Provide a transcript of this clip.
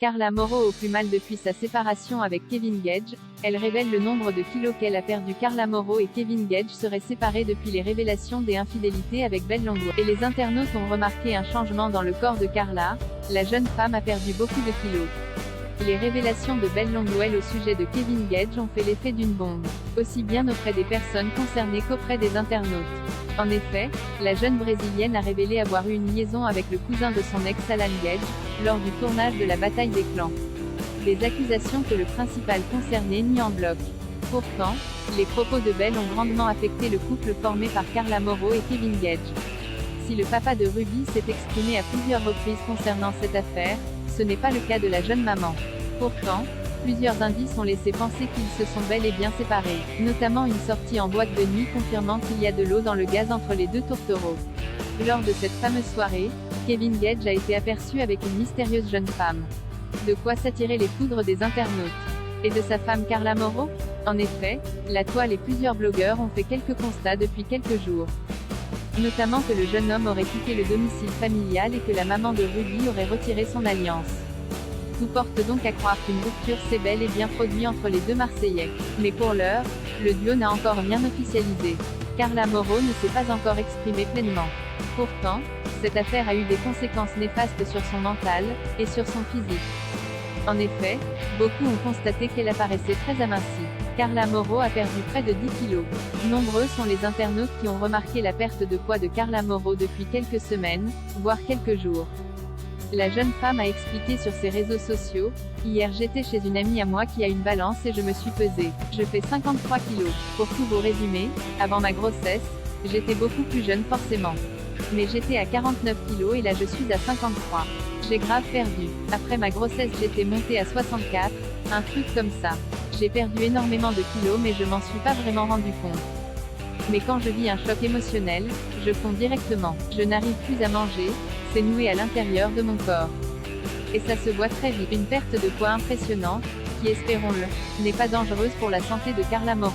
Carla Mauro au plus mal depuis sa séparation avec Kevin Gage, elle révèle le nombre de kilos qu'elle a perdu. Carla Mauro et Kevin Gage seraient séparés depuis les révélations des infidélités avec Belle Longueuil. Et les internautes ont remarqué un changement dans le corps de Carla, la jeune femme a perdu beaucoup de kilos. Les révélations de Belle Longueuil au sujet de Kevin Gage ont fait l'effet d'une bombe, aussi bien auprès des personnes concernées qu'auprès des internautes. En effet, la jeune brésilienne a révélé avoir eu une liaison avec le cousin de son ex Alan Gage, lors du tournage de La Bataille des Clans. Des accusations que le principal concerné nie en bloc. Pourtant, les propos de Belle ont grandement affecté le couple formé par Carla Mauro et Kevin Gage. Si le papa de Ruby s'est exprimé à plusieurs reprises concernant cette affaire, ce n'est pas le cas de la jeune maman. Pourtant, plusieurs indices ont laissé penser qu'ils se sont bel et bien séparés, notamment une sortie en boîte de nuit confirmant qu'il y a de l'eau dans le gaz entre les deux tourtereaux. Lors de cette fameuse soirée, Kevin Gage a été aperçu avec une mystérieuse jeune femme. De quoi s'attirer les foudres des internautes. Et de sa femme Carla Mauro? En effet, la toile et plusieurs blogueurs ont fait quelques constats depuis quelques jours. Notamment que le jeune homme aurait quitté le domicile familial et que la maman de Ruby aurait retiré son alliance. Tout porte donc à croire qu'une rupture s'est bel et bien produite entre les deux Marseillais. Mais pour l'heure, le duo n'a encore rien officialisé. Carla Mauro ne s'est pas encore exprimée pleinement. Pourtant, cette affaire a eu des conséquences néfastes sur son mental, et sur son physique. En effet, beaucoup ont constaté qu'elle apparaissait très amincie. Carla Mauro a perdu près de 10 kilos. Nombreux sont les internautes qui ont remarqué la perte de poids de Carla Mauro depuis quelques semaines, voire quelques jours. La jeune femme a expliqué sur ses réseaux sociaux: « Hier j'étais chez une amie à moi qui a une balance et je me suis pesée. Je fais 53 kilos. Pour tout vous résumer, avant ma grossesse, j'étais beaucoup plus jeune forcément. Mais j'étais à 49 kilos et là je suis à 53. J'ai grave perdu. Après ma grossesse j'étais montée à 64, un truc comme ça. J'ai perdu énormément de kilos mais je m'en suis pas vraiment rendu compte. Mais quand je vis un choc émotionnel, je fonds directement. Je n'arrive plus à manger, c'est noué à l'intérieur de mon corps. Et ça se voit très vite. Une perte de poids impressionnante, qui espérons-le, n'est pas dangereuse pour la santé de Carla Mauro.